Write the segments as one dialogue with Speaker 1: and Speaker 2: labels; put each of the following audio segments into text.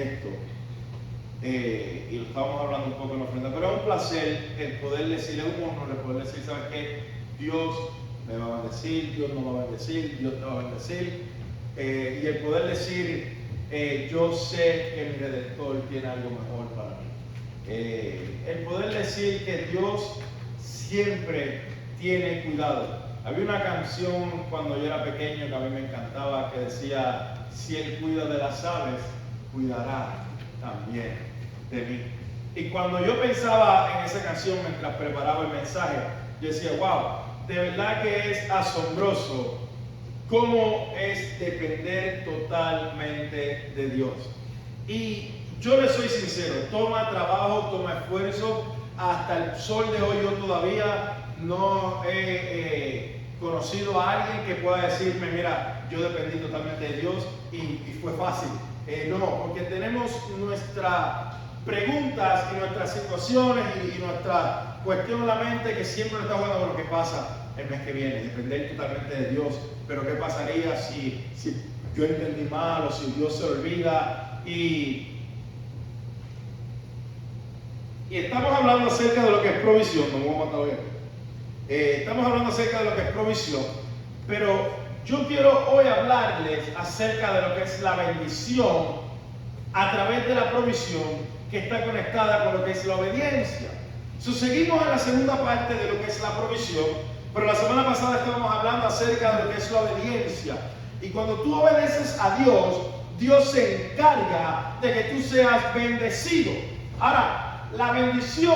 Speaker 1: esto, y lo estábamos hablando un poco en la ofrenda, pero es un placer el poder decirle, un honor, el poder decir, ¿sabes qué? Dios me va a bendecir, Dios nos va a bendecir, Dios te va a bendecir, y el poder decir, yo sé que mi Redentor tiene algo mejor para mí. El poder decir que Dios siempre tiene cuidado. Había una canción cuando yo era pequeño que a mí me encantaba que decía, si Él cuida de las aves, cuidará también de mí. Y cuando yo pensaba en esa canción mientras preparaba el mensaje, yo decía, wow, de verdad que es asombroso cómo es depender totalmente de Dios. Y yo le soy sincero, toma trabajo, toma esfuerzo. Hasta el sol de hoy yo todavía no he conocido a alguien que pueda decirme, mira, yo dependí totalmente de Dios y fue fácil. No, porque tenemos nuestras preguntas y nuestras situaciones y nuestra cuestión en la mente que siempre nos está jugando con lo que pasa el mes que viene, depender totalmente de Dios. Pero ¿qué pasaría si yo entendí mal o si Dios se olvida? Y estamos hablando acerca de lo que es provisión, no vamos a matar hoy. Estamos hablando acerca de lo que es provisión, pero yo quiero hoy hablarles acerca de lo que es la bendición a través de la provisión que está conectada con lo que es la obediencia. Seguimos en la segunda parte de lo que es la provisión, pero la semana pasada estábamos hablando acerca de lo que es la obediencia. Y cuando tú obedeces a Dios, Dios se encarga de que tú seas bendecido. Ahora, la bendición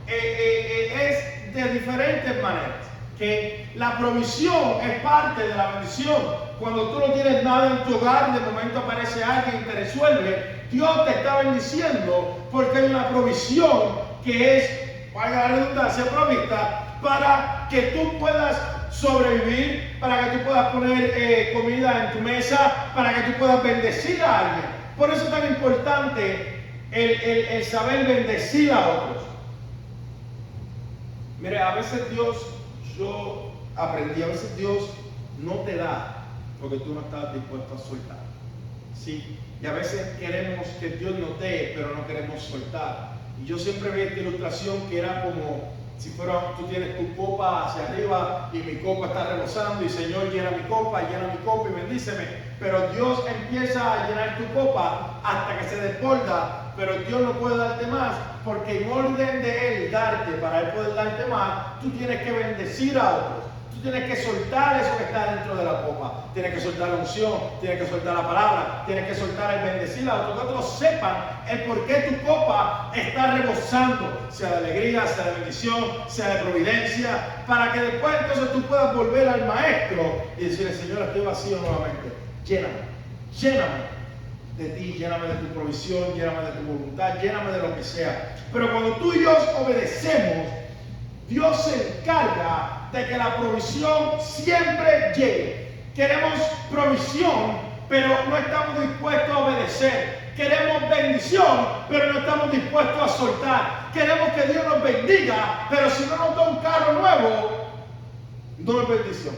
Speaker 1: es de diferentes maneras. Que la provisión es parte de la bendición. Cuando tú no tienes nada en tu hogar y de momento aparece alguien y te resuelve, Dios te está bendiciendo porque hay una provisión que es, valga la redundancia, provista para que tú puedas sobrevivir, para que tú puedas poner comida en tu mesa, para que tú puedas bendecir a alguien. Por eso es tan importante el saber bendecir a otros. Mire, a veces Dios, yo aprendí, a veces Dios no te da porque tú no estás dispuesto a soltar. Sí, y a veces queremos que Dios nos dé, pero no queremos soltar. Y yo siempre vi esta ilustración que era como si fuera, tú tienes tu copa hacia arriba y mi copa está rebosando y Señor llena mi copa y bendíceme. Pero Dios empieza a llenar tu copa hasta que se desborda, pero Dios no puede darte más porque en orden de Él darte, para Él poder darte más, tú tienes que bendecir a otros. Tú tienes que soltar eso que está dentro de la copa. Tienes que soltar la unción, tienes que soltar la palabra, tienes que soltar el bendecir a otros. Que otros sepan el por qué tu copa está rebosando, sea de alegría, sea de bendición, sea de providencia, para que después entonces tú puedas volver al maestro y decirle, Señor, estoy vacío nuevamente. Lléname, lléname de ti, lléname de tu provisión, lléname de tu voluntad, lléname de lo que sea. Pero cuando tú y yo obedecemos, Dios se encarga de que la provisión siempre llegue. Queremos provisión, pero no estamos dispuestos a obedecer. Queremos bendición, pero no estamos dispuestos a soltar. Queremos que Dios nos bendiga, pero si no nos da un carro nuevo, no es bendición.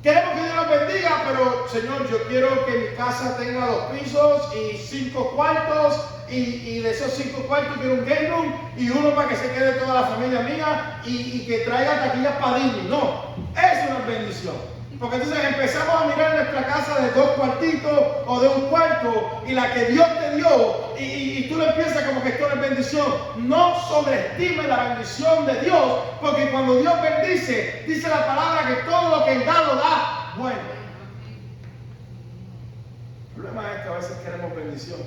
Speaker 1: Queremos que Dios nos bendiga, pero Señor, yo quiero que mi casa tenga 2 pisos y 5 cuartos, y de esos 5 cuartos quiero un game room y uno para que se quede toda la familia mía y que traiga taquillas para Disney. No, eso no es bendición. Porque entonces empezamos a mirar nuestra casa de 2 cuartitos o de 1 cuarto y la que Dios te dio y tú lo empiezas como que esto no es bendición. No sobreestime la bendición de Dios, porque cuando Dios bendice, dice la palabra que todo lo que Él da lo da bueno. El problema es que a veces queremos bendición.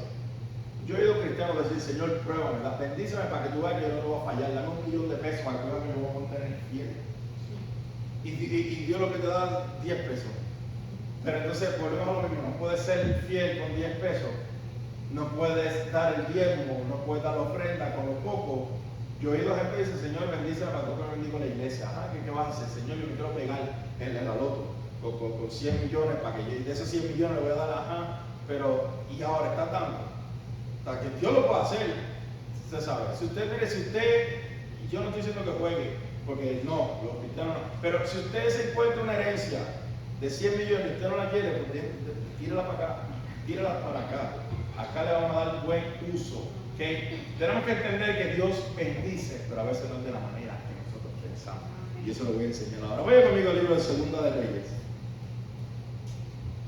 Speaker 1: Yo he oído cristianos decir, Señor, pruébame, bendíceme para que tú veas que yo no te voy a fallar, dame $1 millón para que tú veas que yo voy a mantener fiel. Y Dios lo que te da 10 pesos. Pero entonces volvemos a lo mismo, no puedes ser fiel con 10 pesos, no puedes dar el diezmo, no puedes dar la ofrenda con lo poco. Yo he oído gente que dice, Señor, bendíceme para que yo bendiga la iglesia. ¿Qué vas a hacer? Señor, yo me quiero pegar en la loto con 100 millones para que yo, de esos 100 millones le voy a dar, pero y ahora está dando. Para que Dios lo pueda hacer, usted sabe. Si usted, yo no estoy diciendo que juegue, porque no, los cristianos no. Pero si usted se encuentra una herencia de 100 millones y usted no la quiere, pues tírala para acá, tírala para acá. Acá le vamos a dar buen uso. ¿Okay? Tenemos que entender que Dios bendice, pero a veces no de la manera que nosotros pensamos. Y eso lo voy a enseñar ahora. Vaya conmigo al libro de Segunda de Reyes.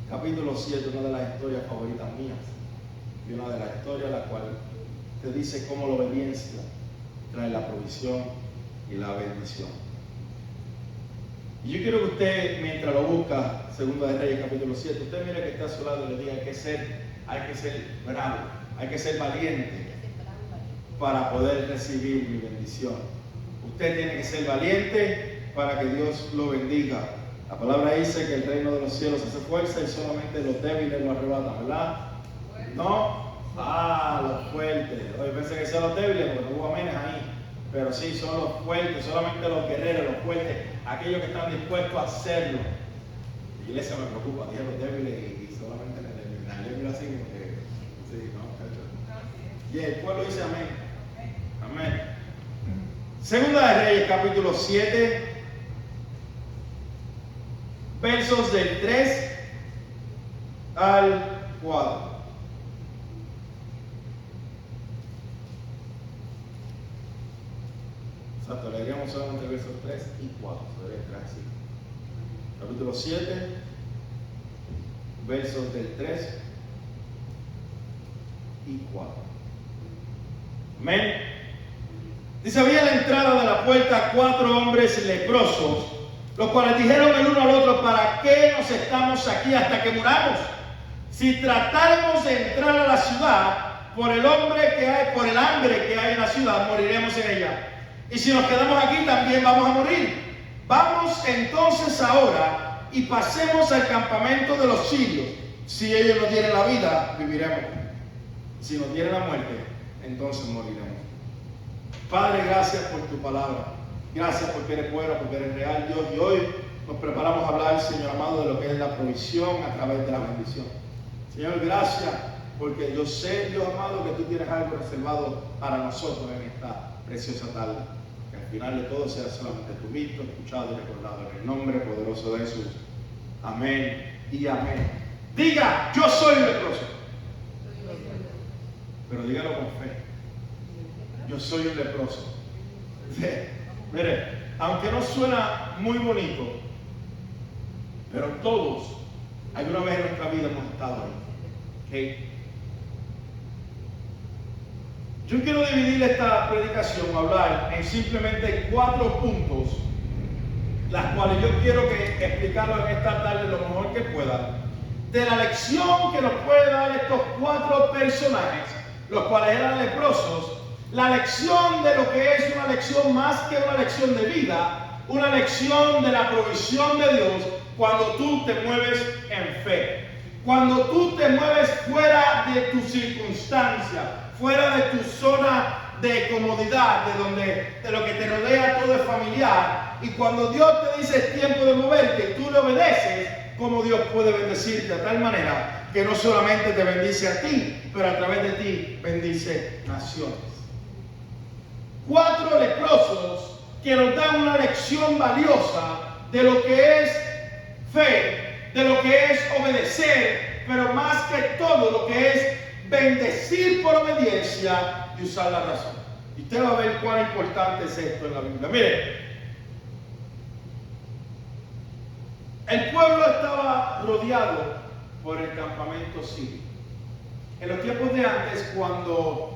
Speaker 1: Capítulo 7, una de las historias favoritas mías. Y una de las historias la cual te dice cómo la obediencia trae la provisión y la bendición. Y yo quiero que usted, mientras lo busca, Segunda de Reyes, capítulo 7, usted mire que está a su lado y le diga: hay que ser bravo, hay que ser valiente para poder recibir mi bendición. Usted tiene que ser valiente para que Dios lo bendiga. La palabra dice que el reino de los cielos hace fuerza y solamente los débiles lo arrebatan, ¿verdad? ¿No? Los fuertes. Hoy pensé que sean los débiles porque no hubo amenes ahí. Pero sí, son los fuertes, solamente los guerreros, los fuertes, aquellos que están dispuestos a hacerlo. La iglesia me preocupa, dije los débiles y solamente la Biblia así, porque sí, no. Y el pueblo dice amén. Amén. Segunda de Reyes, capítulo 7, versos del 3 al 4. Exacto, leeríamos solamente versos 3 y 4. Se debe entrar así. Capítulo 7, versos del 3 y 4. Amén. Dice: había a la entrada de la puerta 4 hombres leprosos, los cuales dijeron el uno al otro: ¿para qué nos estamos aquí hasta que muramos? Si tratáramos de entrar a la ciudad, por el hambre que hay en la ciudad, moriremos en ella. Y si nos quedamos aquí, también vamos a morir. Vamos entonces ahora y pasemos al campamento de los sirios. Si ellos nos dieren la vida, viviremos. Si nos dieren la muerte, entonces moriremos. Padre, gracias por tu palabra. Gracias porque eres bueno, porque eres real, Dios. Y hoy nos preparamos a hablar, Señor amado, de lo que es la provisión a través de la bendición. Señor, gracias porque yo sé, Dios amado, que tú tienes algo reservado para nosotros en esta preciosa tarde. Que al final de todo sea solamente tu visto, escuchado y recordado. En el nombre poderoso de Jesús. Amén y amén. Diga: yo soy un leproso. Pero dígalo con fe. Yo soy un leproso. Mire, aunque no suena muy bonito, pero todos, alguna vez en nuestra vida hemos estado ahí. ¿Okay? Yo quiero dividir esta predicación, hablar en simplemente 4 puntos, las cuales yo quiero explicarlo en esta tarde lo mejor que pueda, de la lección que nos puede dar estos 4 personajes, los cuales eran leprosos. La lección de lo que es una lección más que una lección de vida, una lección de la provisión de Dios cuando tú te mueves en fe. Cuando tú te mueves fuera de tu circunstancia, fuera de tu zona de comodidad, de lo que te rodea todo es familiar. Y cuando Dios te dice es tiempo de moverte, tú le obedeces, como Dios puede bendecirte de tal manera que no solamente te bendice a ti, pero a través de ti bendice naciones. 4 leprosos que nos dan una lección valiosa de lo que es fe, de lo que es obedecer, pero más que todo lo que es bendecir por obediencia y usar la razón. Y usted va a ver cuán importante es esto en la Biblia. Mire, el pueblo estaba rodeado por el campamento sirio. En los tiempos de antes, cuando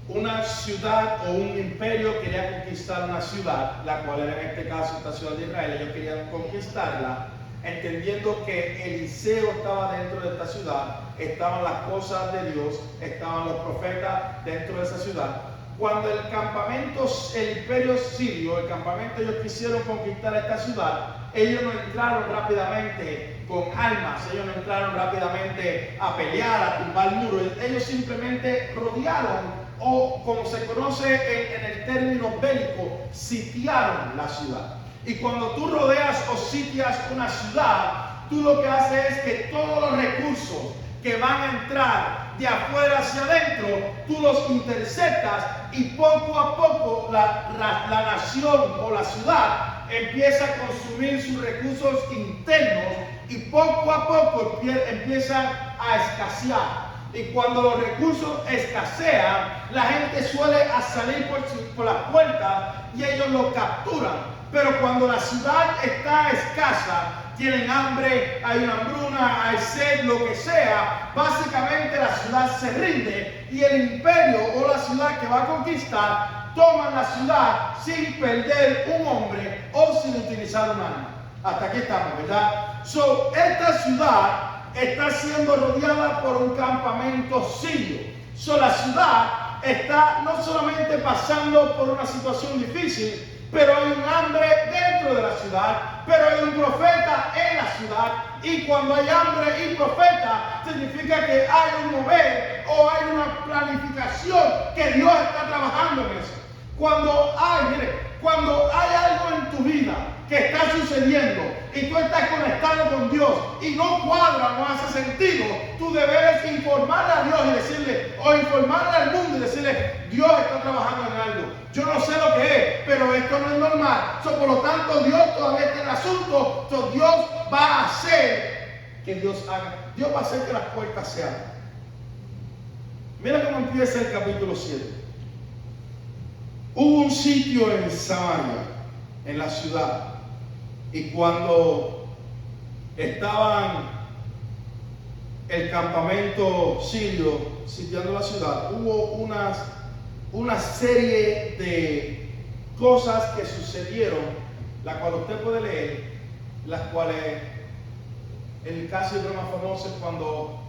Speaker 1: una ciudad o un imperio quería conquistar una ciudad, la cual era en este caso esta ciudad de Israel, ellos querían conquistarla, entendiendo que Eliseo estaba dentro de esta ciudad, estaban las cosas de Dios, estaban los profetas dentro de esa ciudad. Cuando el imperio sirio, el campamento, ellos quisieron conquistar esta ciudad, ellos no entraron rápidamente con armas, ellos no entraron rápidamente a pelear, a tumbar muros, ellos simplemente rodearon, o como se conoce en el término bélico, sitiaron la ciudad. Y cuando tú rodeas o sitias una ciudad, tú lo que haces es que todos los recursos que van a entrar de afuera hacia adentro, tú los interceptas y poco a poco la nación o la ciudad empieza a consumir sus recursos internos y poco a poco empieza a escasear. Y cuando los recursos escasean, la gente suele salir por las puertas y ellos lo capturan. Pero cuando la ciudad está escasa, tienen hambre, hay una hambruna, hay sed, lo que sea, básicamente la ciudad se rinde y el imperio o la ciudad que va a conquistar toman la ciudad sin perder un hombre o sin utilizar un arma. Hasta aquí estamos, ¿verdad? Esta ciudad está siendo rodeada por un campamento sirio. La ciudad está no solamente pasando por una situación difícil, pero hay un hambre dentro de la ciudad, pero hay un profeta en la ciudad. Y cuando hay hambre y profeta, significa que hay un mover o hay una planificación que Dios está trabajando en eso. Cuando hay algo en tu vida que está sucediendo y tú estás conectado con Dios y no cuadra, no hace sentido, tú debes informarle a Dios y decirle, o informarle al mundo y decirle, Dios está trabajando en algo. Yo no sé lo que es, pero esto no es normal. Por lo tanto, Dios todavía está en el asunto. Dios va a hacer que Dios haga. Dios va a hacer que las puertas se abran. Mira cómo empieza el capítulo 7. Hubo un sitio en Samaria, en la ciudad, y cuando estaban el campamento sirio sitiando la ciudad, hubo una serie de cosas que sucedieron, la cual usted puede leer, las cuales el caso más famoso es cuando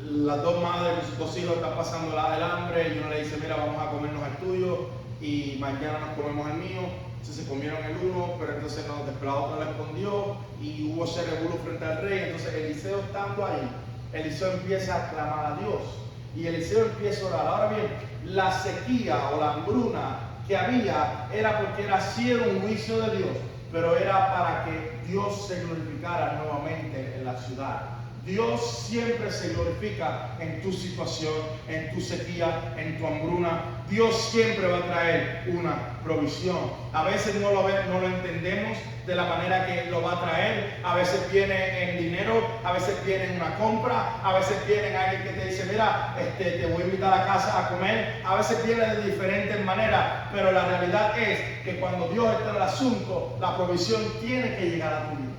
Speaker 1: las dos madres con sus dos hijos están pasando el hambre y uno le dice, mira, vamos a comernos el tuyo y mañana nos comemos el mío. Entonces se comieron el uno, pero entonces la otra le escondió y hubo ese revuelo frente al rey. Entonces Eliseo, estando ahí, Eliseo empieza a clamar a Dios y Eliseo empieza a orar. Ahora bien, la sequía o la hambruna que había era porque era un juicio de Dios, pero era para que Dios se glorificara nuevamente en la ciudad. Dios siempre se glorifica en tu situación, en tu sequía, en tu hambruna. Dios siempre va a traer una provisión. A veces no lo entendemos de la manera que lo va a traer. A veces viene en dinero, a veces viene en una compra, a veces viene en alguien que te dice, mira, te voy a invitar a casa a comer. A veces viene de diferentes maneras, pero la realidad es que cuando Dios está en el asunto, la provisión tiene que llegar a tu vida.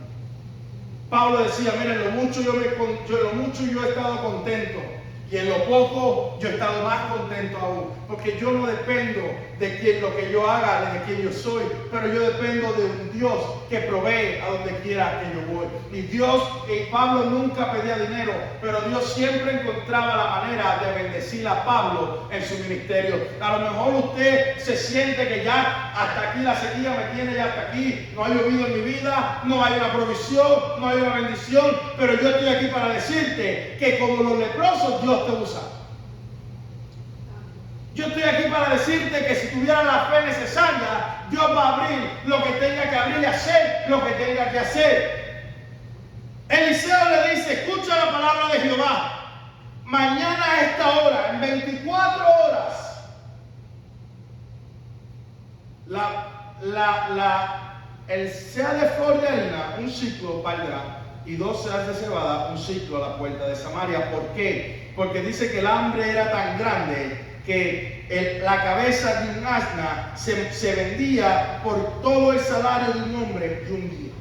Speaker 1: Pablo decía, mira, en lo mucho yo he estado contento y en lo poco yo he estado más contento aún, porque yo no dependo de lo que yo haga, de quien yo soy, pero yo dependo de un Dios que provee a donde quiera que yo voy. Y Pablo nunca pedía dinero, pero Dios siempre encontraba la manera de bendecir a Pablo en su ministerio. A lo mejor usted se siente que ya hasta aquí la sequía me tiene, ya hasta aquí no ha llovido en mi vida, no hay una provisión, no hay una bendición, pero yo estoy aquí para decirte que como los leprosos Dios te usa. Yo estoy aquí para decirte que si tuviera la fe necesaria, Dios va a abrir lo que tenga que abrir y hacer lo que tenga que hacer. Eliseo le dice, escucha la palabra de Jehová. Mañana a esta hora, en 24 horas, el sea de flor de harina, un ciclo valdrá, y 2 seas de cebada, un ciclo a la puerta de Samaria. ¿Por qué? Porque dice que el hambre era tan grande que la cabeza de un asna se vendía por todo el salario de un hombre de un día.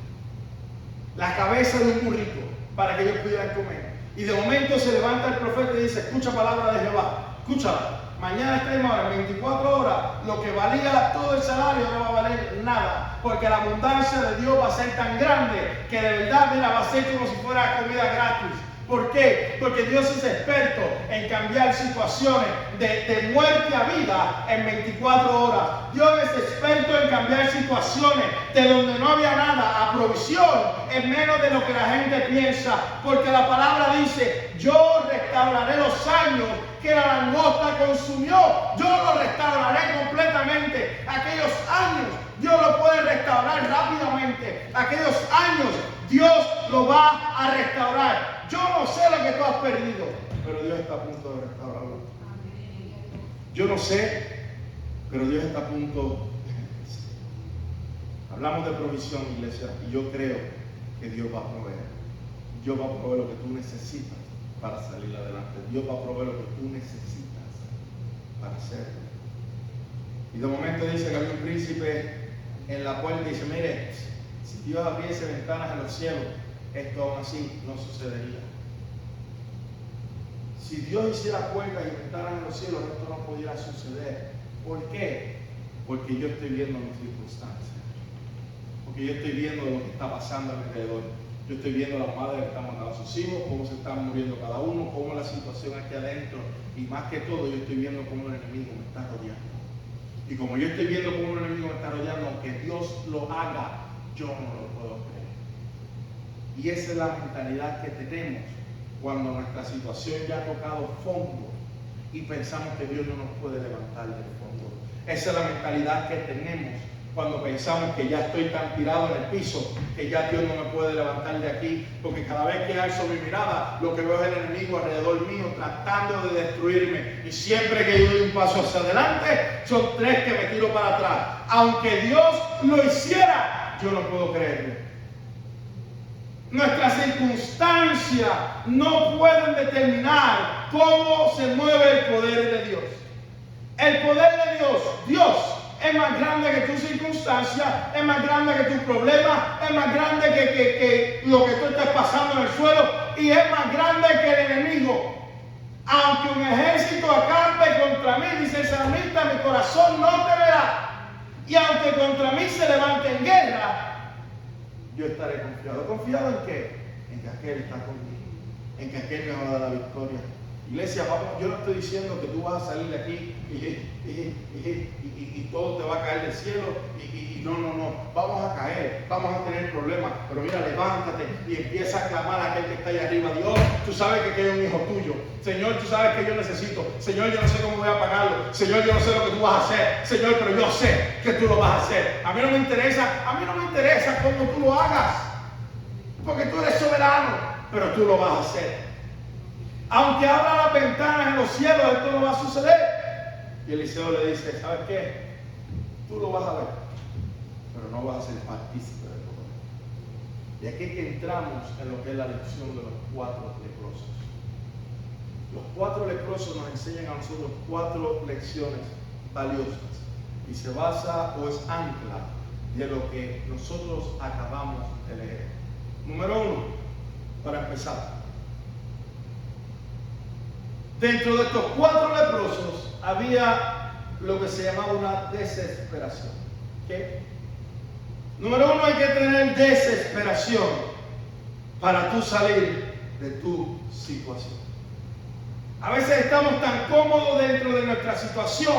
Speaker 1: La cabeza de un burrito, para que ellos pudieran comer. Y de momento se levanta el profeta y dice, escucha palabra de Jehová, escúchala. Mañana estemos en 24 horas, lo que valía todo el salario no va a valer nada, porque la abundancia de Dios va a ser tan grande que de verdad, mira, va a ser como si fuera comida gratis. ¿Por qué? Porque Dios es experto en cambiar situaciones de muerte a vida en 24 horas. Dios es experto en cambiar situaciones de donde no había nada a provisión en menos de lo que la gente piensa. Porque la palabra dice, yo restauraré los años que la langosta consumió. Yo los restauraré completamente. Aquellos años Dios los puede restaurar rápidamente. Aquellos años Dios lo va a restaurar. Yo no sé lo que tú has perdido, pero Dios está a punto de restaurarlo. Yo no sé, pero Dios está a punto de bendecir. Hablamos de provisión, iglesia, y yo creo que Dios va a proveer. Dios va a proveer lo que tú necesitas para salir adelante. Dios va a proveer lo que tú necesitas para hacerlo. Y de momento dice que había un príncipe en la puerta y dice, mire, si Dios abriese ventanas en los cielos, esto aún así no sucedería. Si Dios hiciera puertas y ventanas en los cielos, esto no pudiera suceder. ¿Por qué? Porque yo estoy viendo mis circunstancias. Porque yo estoy viendo lo que está pasando a mi alrededor. Yo estoy viendo a las madres que están matando a sus hijos, cómo se están muriendo cada uno, cómo la situación aquí adentro. Y más que todo, yo estoy viendo cómo el enemigo me está rodeando. Y como yo estoy viendo cómo el enemigo me está rodeando, aunque Dios lo haga, yo no lo puedo creer. Y esa es la mentalidad que tenemos cuando nuestra situación ya ha tocado fondo y pensamos que Dios no nos puede levantar del fondo. Esa es la mentalidad que tenemos cuando pensamos que ya estoy tan tirado en el piso, que ya Dios no me puede levantar de aquí, porque cada vez que alzo mi mirada, lo que veo es el enemigo alrededor mío tratando de destruirme. Y siempre que yo doy un paso hacia adelante, son 3 que me tiro para atrás. Aunque Dios lo hiciera, yo no puedo creerlo. Nuestras circunstancias no pueden determinar cómo se mueve el poder de Dios. El poder de Dios es más grande que tus circunstancias, es más grande que tus problemas, es más grande que lo que tú estés pasando en el suelo y es más grande que el enemigo. Aunque un ejército acampe contra mí, dice el salmista, mi corazón no temerá. Y aunque contra mí se levante en guerra, yo estaré confiado. ¿Confiado en qué? En que aquel está conmigo, en que aquel me va a dar la victoria. Iglesia, vamos, yo no estoy diciendo que tú vas a salir de aquí y todo te va a caer del cielo no. Vamos a caer, vamos a tener problemas, pero mira, levántate y empieza a clamar a aquel que está ahí arriba. Dios, tú sabes que es un hijo tuyo. Señor, tú sabes que yo necesito. Señor, yo no sé cómo voy a pagarlo. Señor, yo no sé lo que tú vas a hacer. Señor, pero yo sé que tú lo vas a hacer. A mí no me interesa cómo tú lo hagas, porque tú eres soberano, pero tú lo vas a hacer. Aunque abra las ventanas en los cielos, esto no va a suceder. Y Eliseo le dice, ¿sabes qué? Tú lo vas a ver, pero no vas a ser partícipe del poder. Y aquí es que entramos en lo que es la lección de los 4 leprosos. Los 4 leprosos nos enseñan a nosotros 4 lecciones valiosas. Y se basa o es ancla de lo que nosotros acabamos de leer. Número 1, para empezar. Dentro de estos 4 leprosos había lo que se llamaba una desesperación. ¿Qué? Número 1, hay que tener desesperación para tú salir de tu situación. A veces estamos tan cómodos dentro de nuestra situación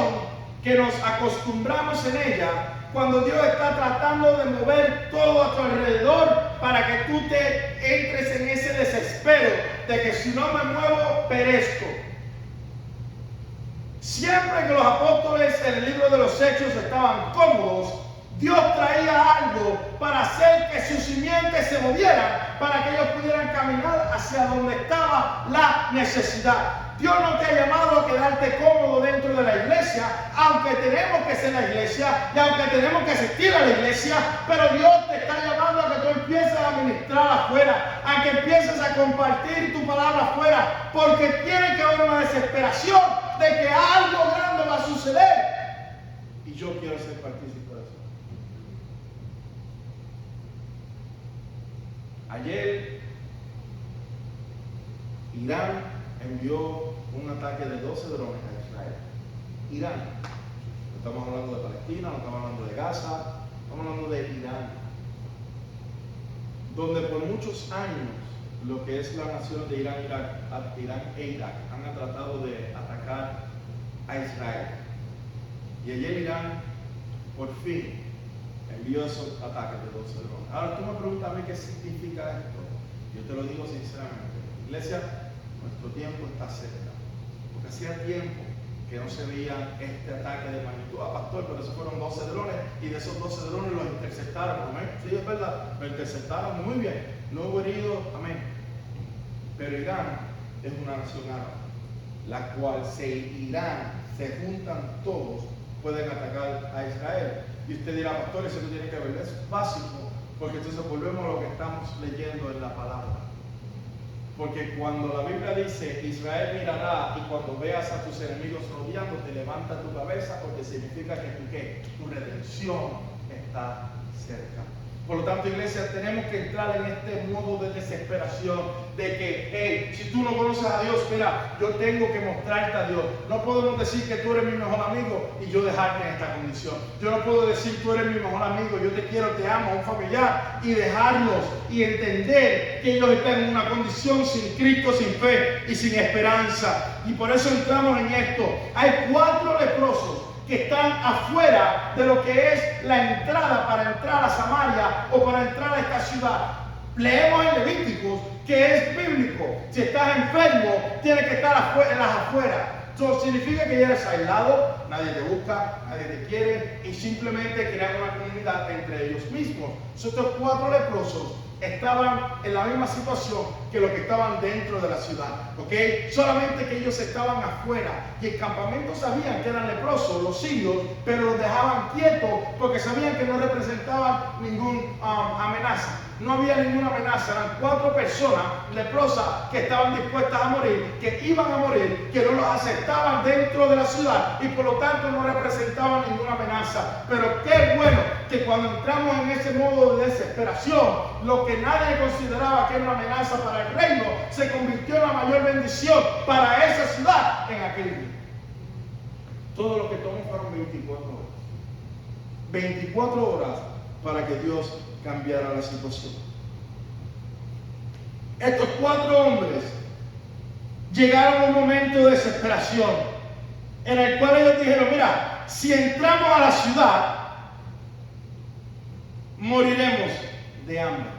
Speaker 1: que nos acostumbramos en ella cuando Dios está tratando de mover todo a tu alrededor para que tú te entres en ese desespero de que si no me muevo, perezco. Siempre que los apóstoles en el libro de los Hechos estaban cómodos, Dios traía algo para hacer que sus simientes se movieran, para que ellos pudieran caminar hacia donde estaba la necesidad. Dios no te ha llamado a quedarte cómodo dentro de la iglesia, aunque tenemos que ser la iglesia y aunque tenemos que asistir a la iglesia, pero Dios te está llamando a que tú empieces a ministrar afuera, a que empieces a compartir tu palabra afuera, porque tiene que haber una desesperación de que algo grande va a suceder. Y yo quiero ser partícipe de eso. Ayer, Irán envió un ataque de 12 drones a Israel. Irán. No estamos hablando de Palestina, no estamos hablando de Gaza, estamos hablando de Irán. Donde por muchos años lo que es la nación de Irán e Irak han tratado de atacar a Israel. Y ayer Irán por fin envió esos ataques de 12 drones. Ahora tú me preguntas a mí qué significa esto. Yo te lo digo sinceramente. Iglesia, nuestro tiempo está cerca. Porque hacía tiempo que no se veía este ataque de magnitud. Pastor, pero esos fueron 12 drones y de esos 12 drones los interceptaron. Amén. Sí, es verdad, los interceptaron muy bien. No hubo heridos, amén. Pero Irán es una nación árabe, la cual se juntan todos, pueden atacar a Israel. Y usted dirá, pastor, eso no tiene que ver. Es básico, porque entonces volvemos a lo que estamos leyendo en la palabra. Porque cuando la Biblia dice, Israel mirará, y cuando veas a tus enemigos rodeándote, levanta tu cabeza, porque significa que tu redención está cerca. Por lo tanto, iglesia, tenemos que entrar en este modo de desesperación, de que, hey, si tú no conoces a Dios, mira, yo tengo que mostrarte a Dios. No podemos decir que tú eres mi mejor amigo y yo dejarte en esta condición. Yo no puedo decir tú eres mi mejor amigo, yo te quiero, te amo, un familiar, y dejarlos y entender que ellos están en una condición sin Cristo, sin fe y sin esperanza. Y por eso entramos en esto. Hay 4 leprosos que están afuera de lo que es la entrada para entrar a Samaria o para entrar a esta ciudad. Leemos en Levíticos que es bíblico. Si estás enfermo, tienes que estar afuera. Eso significa que ya eres aislado, nadie te busca, nadie te quiere, y simplemente crean una comunidad entre ellos mismos. Estos 4 leprosos estaban en la misma situación que los que estaban dentro de la ciudad, ¿ok? Solamente que ellos estaban afuera, y el campamento sabían que eran leprosos, los sirios, pero los dejaban quietos porque sabían que no representaban ninguna amenaza. No había ninguna amenaza, eran 4 personas leprosas que estaban dispuestas a morir, que iban a morir, que no los aceptaban dentro de la ciudad y por lo tanto no representaban ninguna amenaza. Pero qué bueno que cuando entramos en ese modo de desesperación, lo que nadie consideraba que era una amenaza para el reino, se convirtió en la mayor bendición para esa ciudad en aquel día. Todo lo que tomó fueron 24 horas. 24 horas para que Dios cambiara la situación. Estos 4 hombres llegaron a un momento de desesperación en el cual ellos dijeron, mira, si entramos a la ciudad, moriremos de hambre.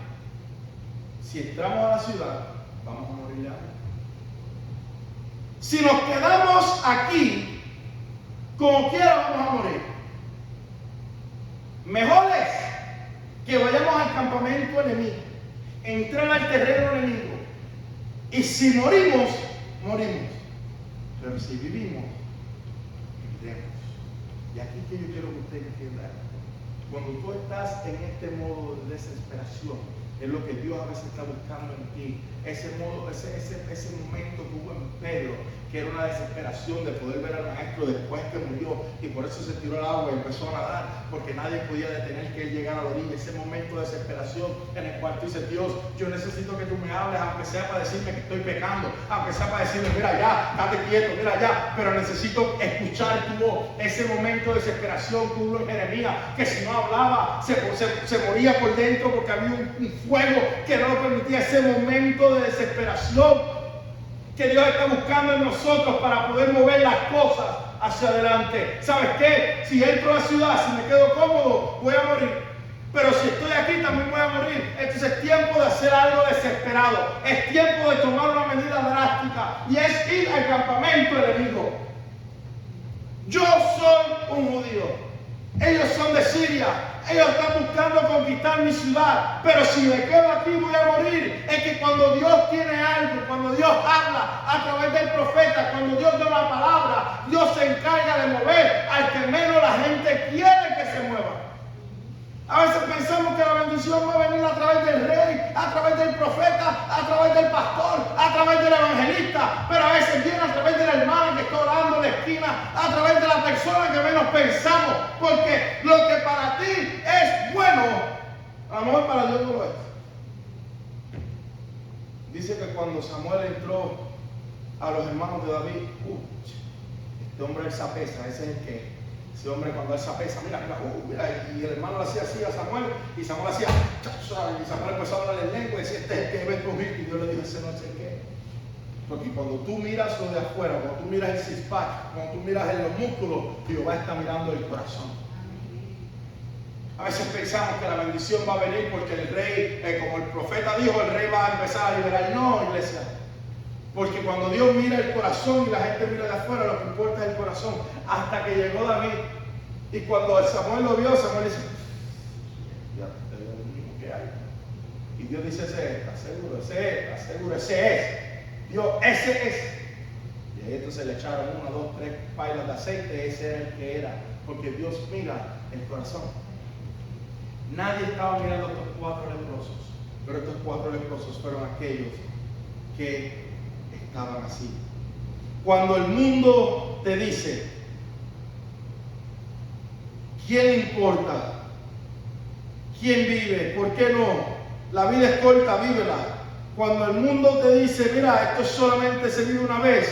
Speaker 1: Si entramos a la ciudad, vamos a morir de hambre. Si nos quedamos aquí, como quiera vamos a morir. Mejor es que vayamos al campamento enemigo, entrar al terreno enemigo, y si morimos, morimos. Pero si vivimos, viviremos. Y aquí que yo quiero que usted entienda. Cuando tú estás en este modo de desesperación, es lo que Dios a veces está buscando en ti. Ese momento que hubo en Pedro, que era una desesperación de poder ver al maestro después que murió, y por eso se tiró al agua y empezó a nadar, porque nadie podía detener que él llegara a la orilla. Ese momento de desesperación en el cual tú dices, Dios, yo necesito que tú me hables, aunque sea para decirme que estoy pecando, aunque sea para decirme, mira ya, date quieto, mira ya, pero necesito escuchar tu voz. Ese momento de desesperación que hubo en Jeremías, que si no hablaba, se moría por dentro porque había un fuego que no lo permitía. Ese momento de desesperación que Dios está buscando en nosotros para poder mover las cosas hacia adelante. ¿Sabes qué? Si entro a la ciudad, si me quedo cómodo, voy a morir. Pero si estoy aquí, también voy a morir. Entonces es tiempo de hacer algo desesperado. Es tiempo de tomar una medida drástica. Y es ir al campamento enemigo. Yo soy un judío. Ellos son de Siria. Ellos están buscando conquistar mi ciudad. Pero si me quedo aquí voy a morir. Es que cuando Dios tiene algo, cuando Dios habla a través del profeta, cuando Dios da una palabra, Dios se encarga de mover al que menos la gente quiere que se mueva. A veces pensamos que la bendición va a venir a través del rey, a través del profeta, a través del pastor, a través del evangelista, pero a veces viene a través de la hermana que está orando en la esquina, a través de la persona que menos pensamos, porque lo que para ti es bueno, a lo mejor para Dios no lo es. Dice que cuando Samuel entró a los hermanos de David, este hombre es sapesa, ese es el que... Ese hombre cuando él se pesa, mira, y el hermano le hacía así a Samuel, y Samuel hacía, y Samuel empezó a hablarle en lengua y decía, este es el que debe escoger, y Dios le dijo, ese no es el que. Porque cuando tú miras lo de afuera, cuando tú miras el six-pack, cuando tú miras en los músculos, Jehová está mirando el corazón. A veces pensamos que la bendición va a venir porque el rey, como el profeta dijo, el rey va a empezar a liberar. No, iglesia. Porque cuando Dios mira el corazón y la gente mira de afuera, lo que importa es el corazón. Hasta que llegó David. Y cuando Samuel lo vio, Samuel dice, ya te digo lo mismo que hay. Y Dios dice, ese es. Dios, ese es. Y ahí entonces le echaron 1, 2, 3 pailas de aceite. Ese era el que era. Porque Dios mira el corazón. Nadie estaba mirando a estos 4 leprosos. Pero estos 4 leprosos fueron aquellos que estaban así. Cuando el mundo te dice, ¿quién le importa? ¿Quién vive? ¿Por qué no? La vida es corta, vívela. Cuando el mundo te dice, mira, esto solamente se vive una vez,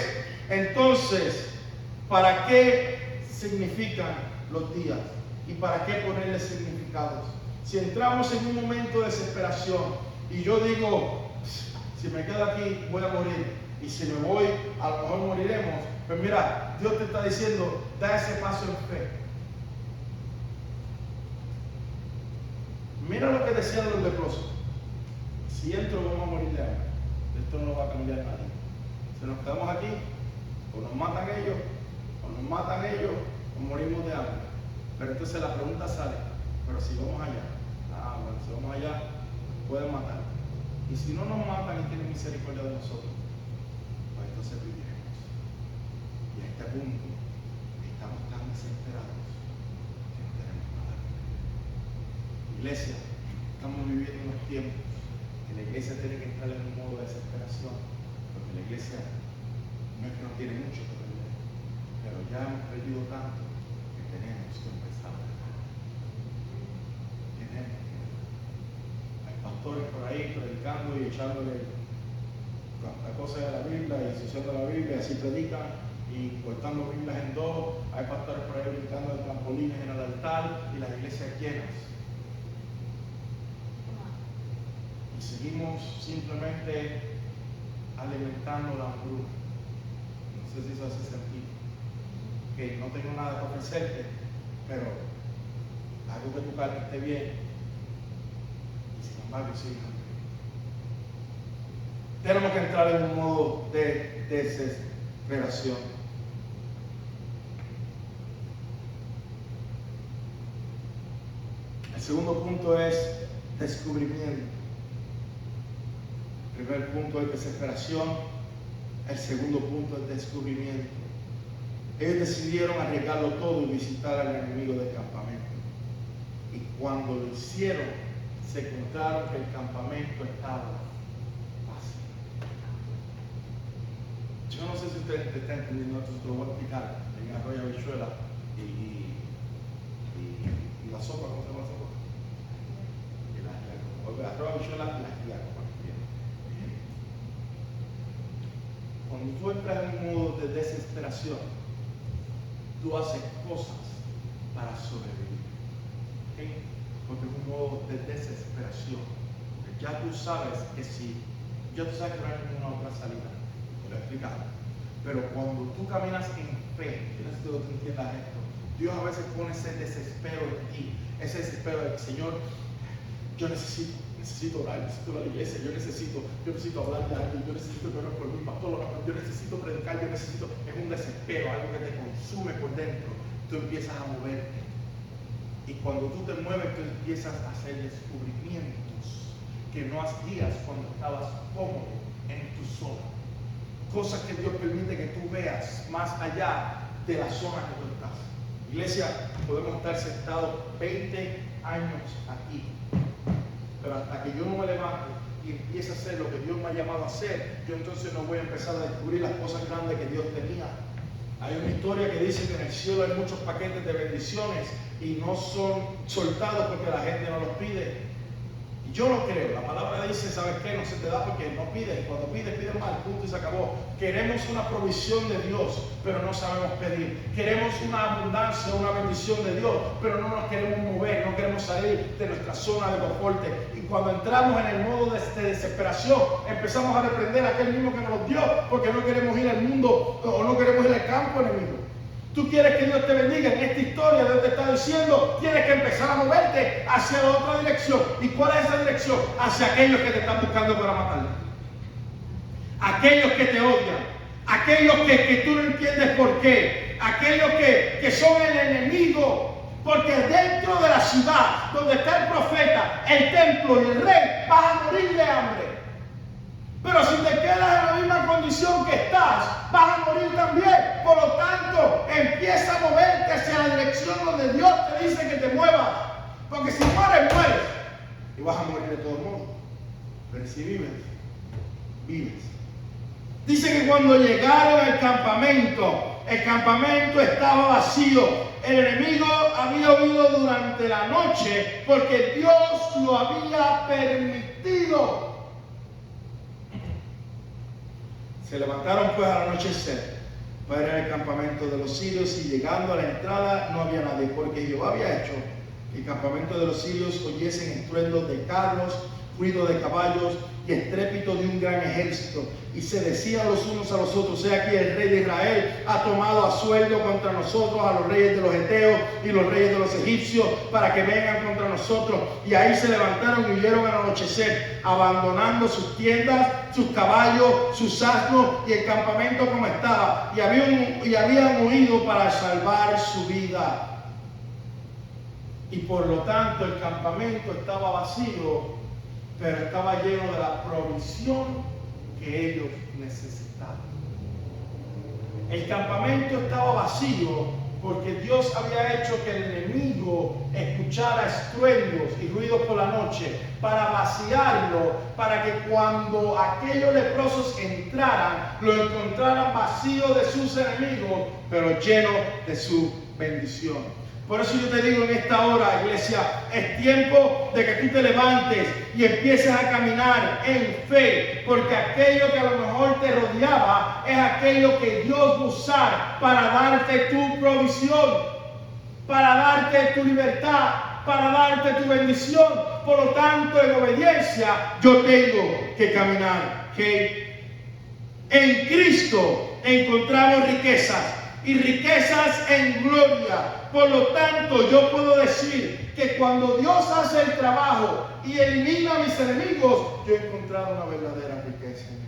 Speaker 1: entonces, ¿para qué significan los días? ¿Y para qué ponerle significados? Si entramos en un momento de desesperación y yo digo, si me quedo aquí voy a morir, y si me voy a lo mejor moriremos, pues mira, Dios te está diciendo, da ese paso en fe. Mira lo que decían los leprosos: si entro vamos a morir de hambre, esto no lo va a cambiar nadie. Si nos quedamos aquí, o nos matan ellos, o morimos de hambre. Pero entonces la pregunta sale, pero si vamos allá, bueno, si vamos allá, pueden matar. Y si no nos matan y tienen misericordia de nosotros, pues entonces viviremos. Y a este punto estamos tan desesperados que no queremos nada. Iglesia, estamos viviendo unos tiempos que la iglesia tiene que entrar en un modo de desesperación, porque la iglesia no es que no tiene mucho que perder, pero ya hemos perdido tanto que tenemos que empezar a dejar. Hay pastores por ahí predicando y echándole la cosa de la Biblia y ensuciando la Biblia, así predican y cortando Biblias en dos. Hay pastores por ahí brincando de trampolines en el altar y las iglesias llenas. Y seguimos simplemente alimentando la hambruna. No sé si eso hace sentido. Que no tengo nada que ofrecerte, pero hago que tu carne esté bien. Y sin embargo, sigue hambre. Tenemos que entrar en un modo de desesperación. El segundo punto es descubrimiento. El primer punto es desesperación. El segundo punto es descubrimiento. Ellos decidieron arriesgarlo todo y visitar al enemigo del campamento. Y cuando lo hicieron, se encontraron que el campamento estaba vacío. Yo no sé si usted está entendiendo esto, te lo voy a explicar en arroz y habichuela y la sopa, ¿cómo se llama la sopa? Arroz, habichuela y las Cuando tú entras en un modo de desesperación, tú haces cosas para sobrevivir. ¿Okay? Porque es un modo de desesperación. Porque ya tú sabes que ya tú sabes que no hay ninguna otra salida. Te lo he explicado. Pero cuando tú caminas en fe, yo necesito que tú entiendas esto. Dios a veces pone ese desespero en ti, ese desespero de Señor, yo necesito orar, necesito la iglesia, yo necesito hablar de alguien, yo necesito que orar por mi pastor, yo necesito predicar, es un desespero, algo que te consume por dentro. Tú empiezas a moverte. Y cuando tú te mueves, tú empiezas a hacer descubrimientos que no hacías cuando estabas cómodo en tu zona. Cosas que Dios permite que tú veas más allá de la zona que tú estás. Iglesia, podemos estar sentados 20 años aquí, pero hasta que yo no me levante y empiece a hacer lo que Dios me ha llamado a hacer, yo entonces no voy a empezar a descubrir las cosas grandes que Dios tenía. Hay una historia que dice que en el cielo hay muchos paquetes de bendiciones y no son soltados porque la gente no los pide. Y yo lo creo. La palabra dice, ¿sabes qué? No se te da porque no pides. Cuando pides, pides mal, punto y se acabó. Queremos una provisión de Dios, pero no sabemos pedir. Queremos una abundancia, una bendición de Dios, pero no nos queremos mover, no queremos salir de nuestra zona de confort. Y cuando entramos en el modo de desesperación, empezamos a reprender a aquel mismo que nos lo dio, porque no queremos ir al mundo o no queremos ir al campo enemigo. Tú quieres que Dios te bendiga. En esta historia Dios te está diciendo, tienes que empezar a moverte hacia la otra dirección. ¿Y cuál es esa dirección? Hacia aquellos que te están buscando para matarte. Aquellos que te odian. Aquellos que tú no entiendes por qué. Aquellos que son el enemigo. Porque dentro de la ciudad donde está el profeta, el templo y el rey, vas a morir de hambre. Pero si te quedas en la misma condición que estás, vas a morir también. Por lo tanto, empieza a moverte hacia la dirección donde Dios te dice que te muevas. Porque si mueres, mueres. Y vas a morir de todo modo. Pero si vives, vives. Dice que cuando llegaron al campamento, el campamento estaba vacío. El enemigo había huido durante la noche porque Dios lo había permitido. Se levantaron pues al anochecer para ir al campamento de los sirios, y llegando a la entrada no había nadie, porque Jehová había hecho que el campamento de los sirios oyesen estruendos de carros, ruido de caballos y estrépito de un gran ejército. Y se decían los unos a los otros: he aquí el rey de Israel ha tomado a sueldo contra nosotros a los reyes de los heteos y los reyes de los egipcios para que vengan contra nosotros. Y ahí se levantaron y huyeron al anochecer, abandonando sus tiendas, sus caballos, sus asnos y el campamento como estaba. Y habían huido para salvar su vida. Y por lo tanto el campamento estaba vacío, pero estaba lleno de la provisión que ellos necesitaban. El campamento estaba vacío porque Dios había hecho que el enemigo escuchara estruendos y ruidos por la noche para vaciarlo, para que cuando aquellos leprosos entraran, lo encontraran vacío de sus enemigos, pero lleno de su bendición. Por eso yo te digo en esta hora, iglesia, es tiempo de que tú te levantes y empieces a caminar en fe, porque aquello que a lo mejor te rodeaba es aquello que Dios va a usar para darte tu provisión, para darte tu libertad, para darte tu bendición. Por lo tanto, en obediencia, yo tengo que caminar. ¿Okay? En Cristo encontramos riquezas, y riquezas en gloria. Por lo tanto, yo puedo decir que cuando Dios hace el trabajo y elimina a mis enemigos, yo he encontrado una verdadera riqueza en él.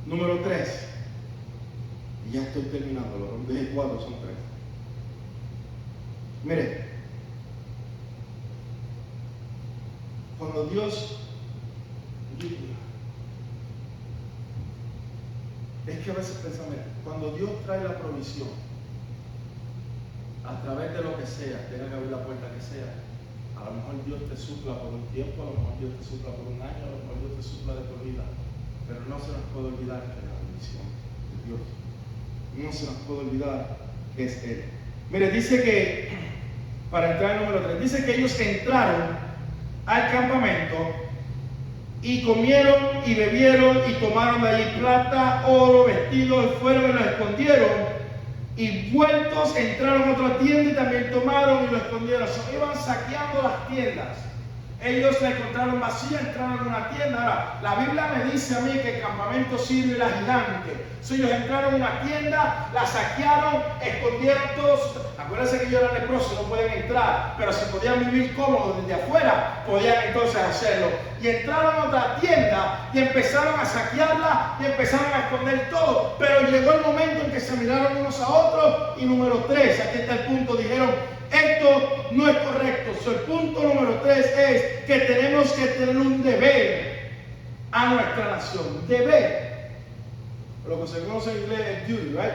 Speaker 1: Número 3. Y ya estoy terminando. Los dije 4, son 3. Mire, cuando Dios es que a veces pensamos, cuando Dios trae la provisión a través de lo que sea, tenga que abrir la puerta que sea, a lo mejor Dios te supla por un tiempo, a lo mejor Dios te supla por un año, a lo mejor Dios te supla de por vida, pero no se nos puede olvidar que la bendición de Dios, no se nos puede olvidar que es Él. Mire, dice que, para entrar en número 3, dice que ellos entraron al campamento y comieron y bebieron y tomaron de allí plata, oro, vestidos, y fueron y los escondieron. Y vueltos entraron a otra tienda y también tomaron y lo escondieron. Iban saqueando las tiendas. Ellos la encontraron vacía, entraron en una tienda. Ahora, la Biblia me dice a mí que el campamento sirio era gigante. Ellos entraron en una tienda, la saquearon, escondieron todos. Acuérdense que ellos eran leprosos, no podían entrar, pero si podían vivir cómodos desde afuera, podían entonces hacerlo. Y entraron a otra tienda y empezaron a saquearla y empezaron a esconder todo. Pero llegó el momento en que se miraron unos a otros. Y número 3, aquí está el punto, dijeron: esto no es correcto. El punto número 3 es que tenemos que tener un deber a nuestra nación. Deber. Lo que se conoce en inglés es duty, right?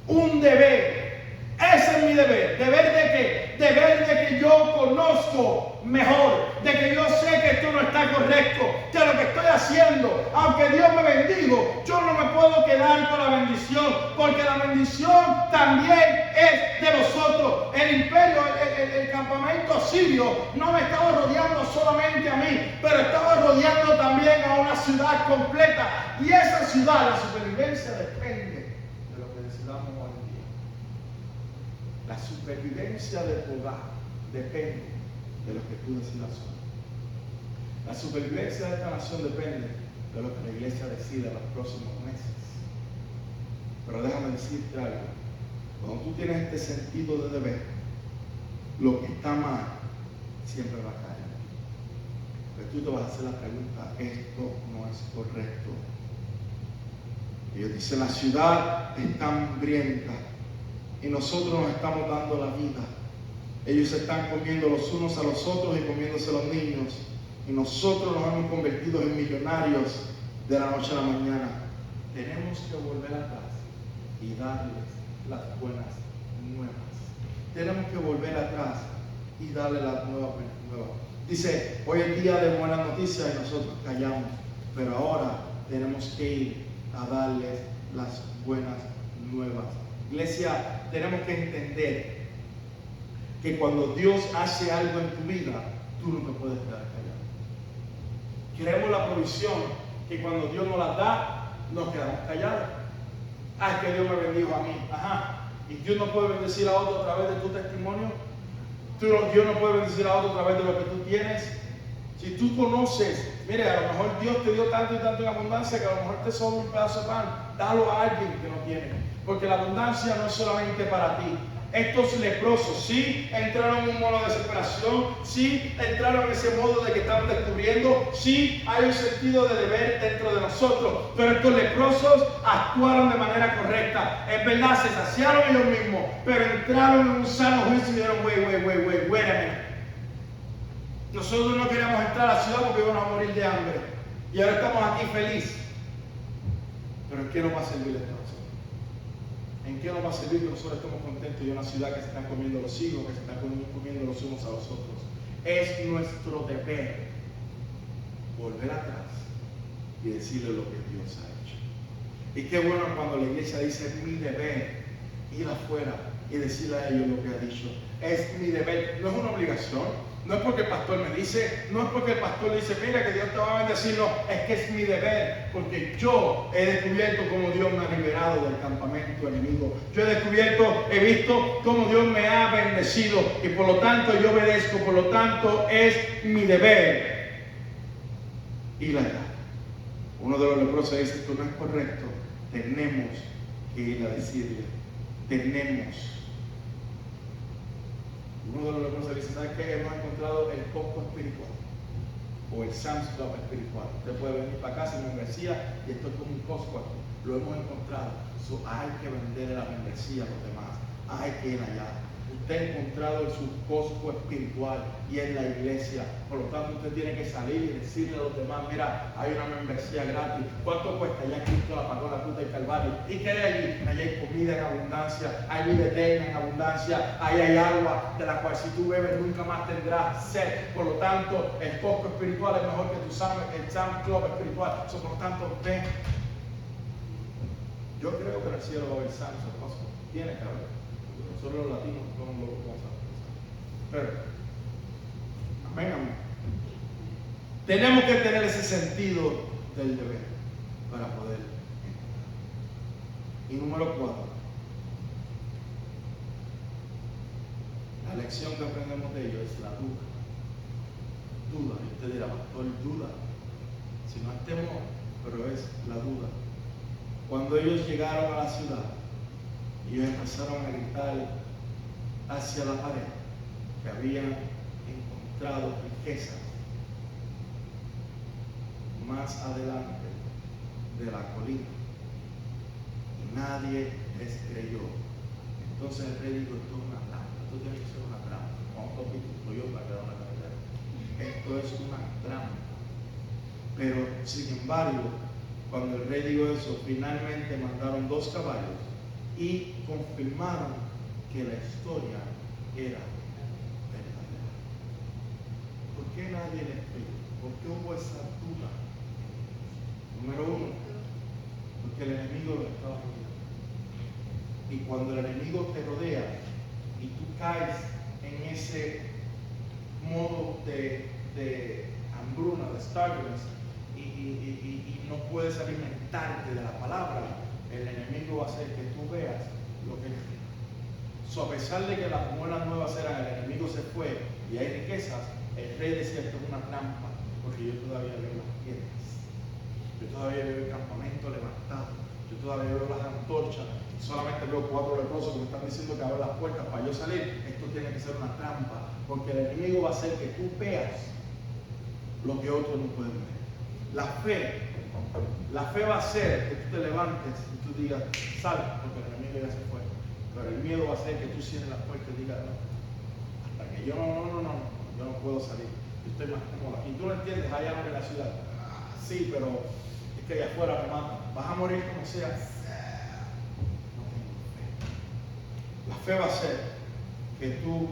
Speaker 1: Un deber. Ese es mi deber. ¿Deber de qué? Deber de que yo conozco mejor, de que yo sé que esto no está correcto, que lo que estoy haciendo, aunque Dios me bendigo, yo no me puedo quedar con la bendición, porque la bendición también es de nosotros. El imperio, el campamento sirio no me estaba rodeando solamente a mí, pero estaba rodeando también a una ciudad completa, y esa ciudad, la supervivencia depende de lo que decidamos hoy en día. La supervivencia del hogar depende de lo que tú decidas hoy. La supervivencia de esta nación depende de lo que la iglesia decida en los próximos meses. Pero déjame decirte algo. Cuando tú tienes este sentido de deber, lo que está mal siempre va a caer. Pero tú te vas a hacer la pregunta: esto no es correcto. Ellos dicen: la ciudad está hambrienta y nosotros nos estamos dando la vida. Ellos se están comiendo los unos a los otros y comiéndose los niños, y nosotros nos hemos convertido en millonarios de la noche a la mañana. Tenemos que volver atrás y darles las buenas nuevas. Tenemos que volver atrás y darle la nueva. Dice, hoy es día de buenas noticias y nosotros callamos, pero ahora tenemos que ir a darles las buenas nuevas. Iglesia, tenemos que entender que cuando Dios hace algo en tu vida, tú no te puedes quedar callado. Queremos la provisión, que cuando Dios nos la da, nos quedamos callados. Ah, es que Dios me bendijo a mí. Ajá. ¿Y Dios no puede bendecir a otro a través de tu testimonio? Dios no puede bendecir a otro a través de lo que tú tienes. Si tú conoces, mire, a lo mejor Dios te dio tanto y tanto en abundancia que a lo mejor te sobra un pedazo de pan. Dalo a alguien que no tiene. Porque la abundancia no es solamente para ti. Estos leprosos sí entraron en un modo de desesperación, sí entraron en ese modo de que estaban descubriendo, sí hay un sentido de deber dentro de nosotros, pero estos leprosos actuaron de manera correcta. Es verdad, se saciaron ellos mismos, pero entraron en un sano juicio y dijeron, wait a minute. Nosotros no queríamos entrar a la ciudad porque íbamos a morir de hambre y ahora estamos aquí felices. Pero ¿en qué nos va a servir esto? ¿En qué nos va a servir que nosotros estemos contentos y una ciudad que se están comiendo los hijos, que se están comiendo los unos a los otros? Es nuestro deber volver atrás y decirle lo que Dios ha hecho. Y qué bueno cuando la iglesia dice, es mi deber ir afuera y decirle a ellos lo que ha dicho. Es mi deber, no es una obligación. No es porque el pastor me dice, no es porque el pastor dice, mira que Dios te va a bendecir, no, es que es mi deber, porque yo he descubierto cómo Dios me ha liberado del campamento enemigo. Yo he descubierto, he visto cómo Dios me ha bendecido y por lo tanto yo obedezco, por lo tanto es mi deber. Y la edad. Uno de los leprosos dice, esto no es correcto, tenemos que ir a decirle, tenemos. Uno de los leprosos dice, ¿sabes qué? Hemos encontrado el Costco espiritual o el Sam's Club espiritual. Usted puede venir para acá sin membresía y esto es como un Costco aquí. Lo hemos encontrado. Hay que vender la membresía a los demás. Hay que ir allá. Usted ha encontrado su Costco espiritual y es la iglesia. Por lo tanto, usted tiene que salir y decirle a los demás, mira, hay una membresía gratis. ¿Cuánto cuesta? Ya Cristo la pagó la cruz del Calvario. ¿Y qué hay allí? Allí hay comida en abundancia, hay vida eterna en abundancia, ahí hay agua de la cual si tú bebes nunca más tendrás sed. Por lo tanto, el Costco espiritual es mejor que el Sam's Club espiritual. Por lo tanto, ven. Yo creo que en el cielo va a haber Sam's o Costco. Tiene que haber. Nosotros los latinos no lo vamos a pensar. Pero, amén. Tenemos que tener ese sentido del deber para poder entrar. Y número 4. La lección que aprendemos de ello es la duda. Duda. Y usted dirá, pastor, duda. Si no es temor, pero es la duda. Cuando ellos llegaron a la ciudad, ellos empezaron a gritar hacia la pared que habían encontrado riquezas más adelante de la colina y nadie les creyó. Entonces el rey dijo, esto es una trampa, esto tiene que ser una trampa. ¿Cuántos pitos yo para quedar una carrera? Esto es una trampa. Pero sin embargo, cuando el rey dijo eso, finalmente mandaron 2 caballos y confirmaron que la historia era verdadera. ¿Por qué nadie les creyó? ¿Por qué hubo esa duda? Número 1, porque el enemigo lo estaba rodeando. Y cuando el enemigo te rodea y tú caes en ese modo de hambruna, de starving, y no puedes alimentarte de la palabra, el enemigo va a hacer que tú veas lo que él quiere. A pesar de que las buenas nuevas eran el enemigo se fue y hay riquezas, el rey decía esto es una trampa, porque yo todavía veo las piedras, yo todavía veo el campamento levantado, yo todavía veo las antorchas, solamente veo 4 leprosos que me están diciendo que abran las puertas para yo salir. Esto tiene que ser una trampa, porque el enemigo va a hacer que tú veas lo que otros no pueden ver. La fe va a hacer que tú te levantes y tú digas, sal, porque el enemigo ya se fue. Pero el miedo va a hacer que tú cierres la puerta y digas, no, hasta que yo yo no puedo salir, yo estoy más cómoda. Y tú lo entiendes, allá en la ciudad, sí, pero es que allá afuera me matan, vas a morir como sea. No tengo fe. La fe va a hacer que tú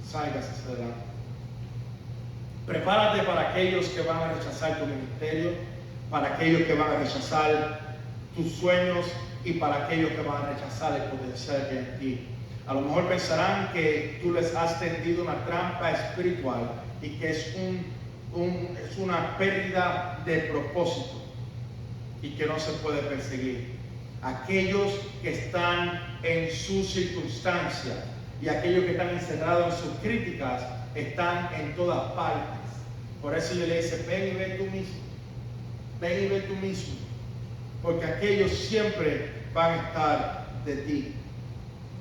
Speaker 1: salgas hacia adelante. Prepárate para aquellos que van a rechazar tu ministerio, para aquellos que van a rechazar tus sueños y para aquellos que van a rechazar el potencial que hay en ti. A lo mejor pensarán que tú les has tendido una trampa espiritual y que es una pérdida de propósito y que no se puede perseguir. Aquellos que están en su circunstancia y aquellos que están encerrados en sus críticas están en todas partes. Por eso yo le dice, ven y ve tú mismo. Ven y ve tú mismo. Porque aquellos siempre van a estar de ti.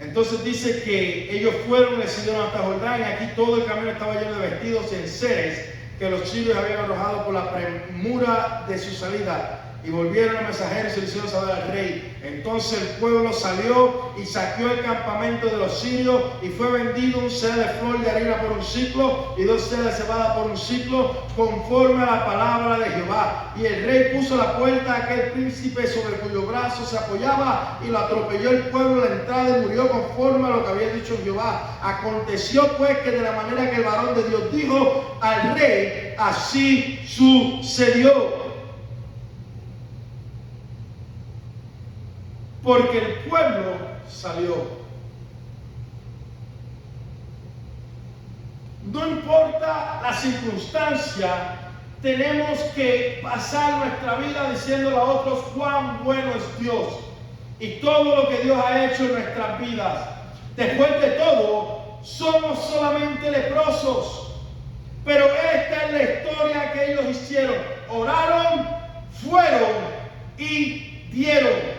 Speaker 1: Entonces dice que ellos fueron, le siguieron hasta Jordán, y aquí todo el camino estaba lleno de vestidos y enseres que los sirios habían arrojado por la premura de su salida. Y volvieron los mensajeros y le hicieron saber al rey. Entonces el pueblo salió y saqueó el campamento de los sirios, y fue vendido un ced de flor de harina por un siclo y 2 sedes de cebada por un siclo, conforme a la palabra de Jehová. Y el rey puso la puerta a aquel príncipe sobre cuyo brazo se apoyaba, y lo atropelló el pueblo a la entrada y murió conforme a lo que había dicho Jehová. Aconteció pues que de la manera que el varón de Dios dijo al rey, así sucedió. Porque el pueblo salió. No importa la circunstancia, tenemos que pasar nuestra vida diciéndole a otros cuán bueno es Dios y todo lo que Dios ha hecho en nuestras vidas. Después de todo, somos solamente leprosos. Pero esta es la historia que ellos hicieron. Oraron, fueron y dieron.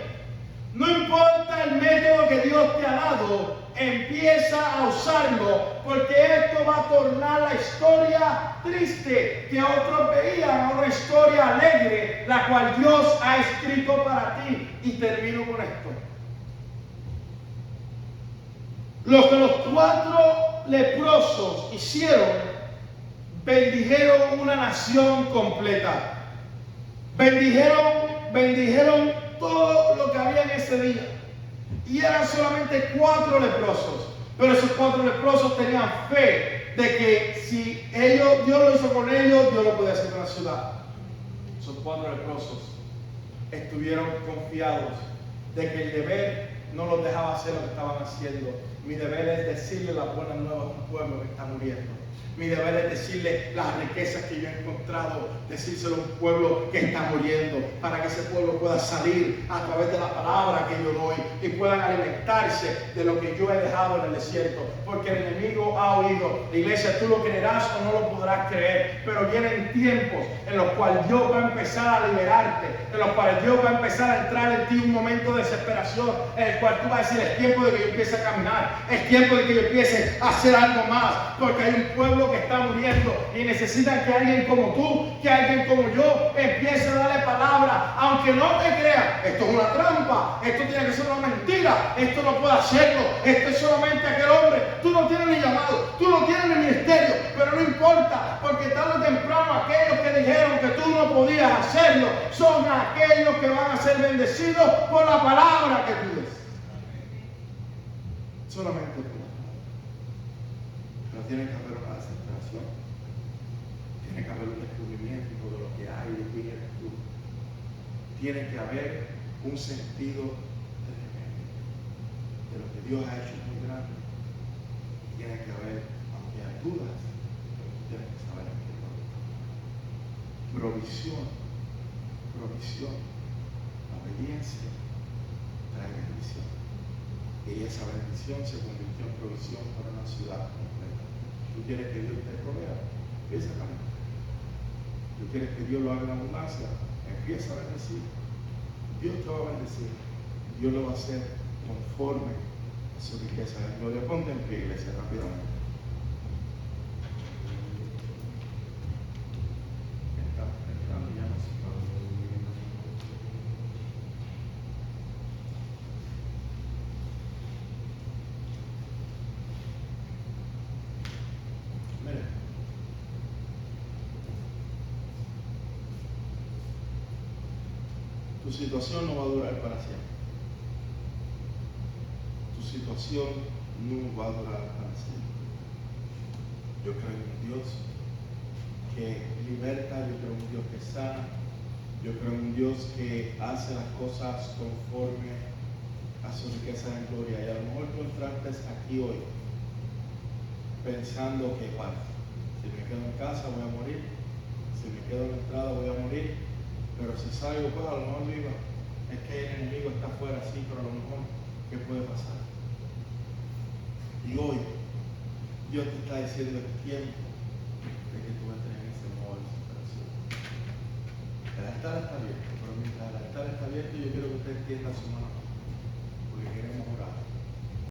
Speaker 1: No importa el método que Dios te ha dado, empieza a usarlo, porque esto va a tornar la historia triste que otros veían a una historia alegre, la cual Dios ha escrito para ti. Y termino con esto. Lo que los 4 leprosos hicieron, bendijeron una nación completa. Bendijeron todo lo que había en ese día. Y eran solamente 4 leprosos. Pero esos 4 leprosos tenían fe de que si Dios lo hizo con ellos, Dios lo podía hacer con la ciudad. Esos 4 leprosos estuvieron confiados de que el deber no los dejaba hacer lo que estaban haciendo. Mi deber es decirle las buenas nuevas a un pueblo que está muriendo. Mi deber es decirle las riquezas que yo he encontrado, decírselo a un pueblo que está muriendo, para que ese pueblo pueda salir a través de la palabra que yo doy y puedan alimentarse de lo que yo he dejado en el desierto. Porque el enemigo ha oído. La iglesia, tú lo creerás o no lo podrás creer, pero vienen tiempos en los cuales Dios va a empezar a liberarte, en los cuales Dios va a empezar a entrar en ti un momento de desesperación, en el cual tú vas a decir, es tiempo de que yo empiece a caminar, es tiempo de que yo empiece a hacer algo más, porque hay un pueblo que está muriendo y necesitan que alguien como tú, que alguien como yo empiece a darle palabra, aunque no te creas, esto es una trampa, esto tiene que ser una mentira, esto no puede hacerlo, esto es solamente aquel hombre, tú no tienes ni llamado, tú no tienes ni ministerio, pero no importa, porque tarde o temprano aquellos que dijeron que tú no podías hacerlo, son aquellos que van a ser bendecidos por la palabra que tú des. Solamente tú. Pero tiene que haber una desesperación, tiene que haber un descubrimiento de lo que hay de quién eres tú, tiene que haber un sentido de lo que Dios ha hecho muy grande, tiene que haber, aunque hay dudas, tienes que saber en qué lo. Provisión, la obediencia trae bendición, y esa bendición se convirtió en provisión para una ciudad completa. Tú quieres que Dios te provea, empieza a caminar. Tú quieres que Dios lo haga en abundancia, empieza a bendecir. Dios te va a bendecir. Dios lo va a hacer conforme a su riqueza de gloria. Ponte en pie, iglesia, rápidamente. Entrando ya no se puede. Tu situación no va a durar para siempre. Tu situación no va a durar para siempre. Yo creo en un Dios que liberta, yo creo en un Dios que sana, yo creo en un Dios que hace las cosas conforme a su riqueza en gloria. Y a lo mejor tú entraste aquí hoy pensando que, bueno, si me quedo en casa voy a morir, si me quedo en la entrada voy a morir, pero si salgo, pues a lo mejor viva. Es que el enemigo está afuera, sí, pero a lo mejor, ¿qué puede pasar? Y hoy, Dios te está diciendo el tiempo de que tú entres en ese modo de desesperación. El altar está abierto, pero mientras el altar está abierto, yo quiero que usted extienda su mano